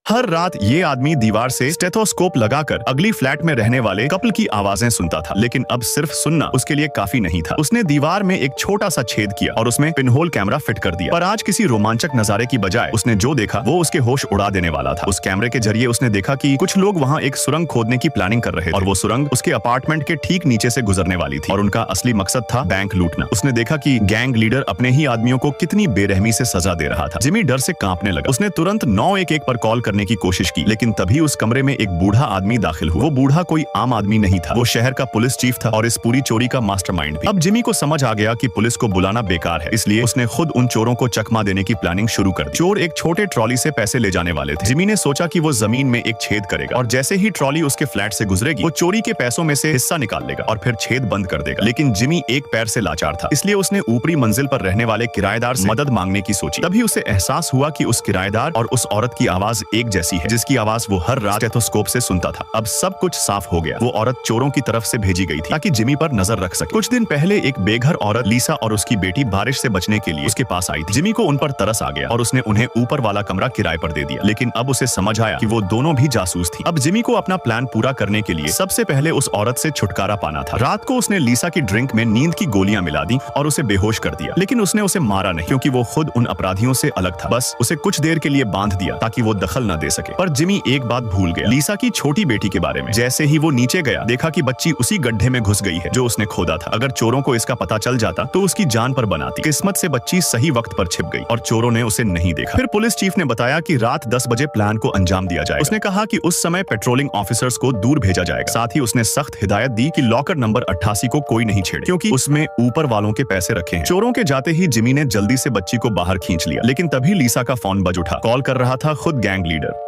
हर रात ये आदमी दीवार से स्टेथोस्कोप लगाकर अगली फ्लैट में रहने वाले कपल की आवाजें सुनता था, लेकिन अब सिर्फ सुनना उसके लिए काफी नहीं था। उसने दीवार में एक छोटा सा छेद किया और उसमें पिनहोल कैमरा फिट कर दिया। पर आज किसी रोमांचक नजारे की बजाय उसने जो देखा वो उसके होश उड़ा देने वाला था। उस कैमरे के जरिए उसने देखा कि कुछ लोग वहाँ एक सुरंग खोदने की प्लानिंग कर रहे थे और वो सुरंग उसके अपार्टमेंट के ठीक नीचे से गुजरने वाली थी और उनका असली मकसद था बैंक लूटना। उसने देखा कि गैंग लीडर अपने ही आदमियों को कितनी बेरहमी से सजा दे रहा था। जिमी डर से कांपने लगा। उसने तुरंत 911 पर कॉल करने की कोशिश की, लेकिन तभी उस कमरे में एक बूढ़ा आदमी दाखिल हुआ। वो बूढ़ा कोई आम आदमी नहीं था, वो शहर का पुलिस चीफ था और इस पूरी चोरी का मास्टरमाइंड भी। अब जिमी को समझ आ गया कि पुलिस को बुलाना बेकार है, इसलिए उसने खुद उन चोरों को चकमा देने की प्लानिंग शुरू कर दी। चोर एक छोटे ट्रॉली से पैसे ले जाने वाले थे। जिमी ने सोचा कि वो जमीन में एक छेद करेगा और जैसे ही ट्रॉली उसके फ्लैट से गुजरेगी वो चोरी के पैसों में से हिस्सा निकाल लेगा और फिर छेद बंद कर देगा। लेकिन जिमी एक पैर से लाचार था, इसलिए उसने ऊपरी मंजिल पर रहने वाले किराएदार से मदद मांगने की सोची। तभी उसे एहसास हुआ कि उस किराएदार और उस औरत की आवाज एक जैसी है, जिसकी आवाज वो हर रात स्टेथोस्कोप से सुनता था। अब सब कुछ साफ हो गया। वो औरत चोरों की तरफ से भेजी गई थी ताकि जिमी पर नजर रख सके। कुछ दिन पहले एक बेघर औरत लीसा और उसकी बेटी बारिश से बचने के लिए उसके पास आई थी। जिमी को उन पर तरस आ गया और उसने उन्हें ऊपर वाला कमरा किराए पर दे दिया। लेकिन अब उसे समझ आया कि वो दोनों भी जासूस थी। अब जिमी को अपना प्लान पूरा करने के लिए सबसे पहले उस औरत से छुटकारा पाना था। रात को उसने लीसा की ड्रिंक में नींद की गोलियां मिला दी और उसे बेहोश कर दिया। लेकिन उसने उसे मारा नहीं, क्योंकि वो खुद उन अपराधियों से अलग था। बस उसे कुछ देर के लिए बांध दिया ताकि वो दखल न दे सके। पर जिमी एक बात भूल गया, लीसा की छोटी बेटी के बारे में। जैसे ही वो नीचे गया, देखा कि बच्ची उसी गड्ढे में घुस गई है जो उसने खोदा था। अगर चोरों को इसका पता चल जाता तो उसकी जान पर बनाती। किस्मत से बच्ची सही वक्त पर छिप गई और चोरों ने उसे नहीं देखा। फिर पुलिस चीफ ने बताया कि रात 10 बजे प्लान को अंजाम दिया जाएगा। उसने कहा कि उस समय पेट्रोलिंग ऑफिसर्स को दूर भेजा जाएगा। साथ ही उसने सख्त हिदायत दी कि लॉकर नंबर 88 को कोई नहीं छेड़े, क्योंकि उसमें ऊपर वालों के पैसे रखे हैं। चोरों के जाते ही जिमी ने जल्दी से बच्ची को बाहर खींच लिया, लेकिन तभी लीसा का फोन बज उठा। कॉल कर रहा था खुद गैंग लीडर।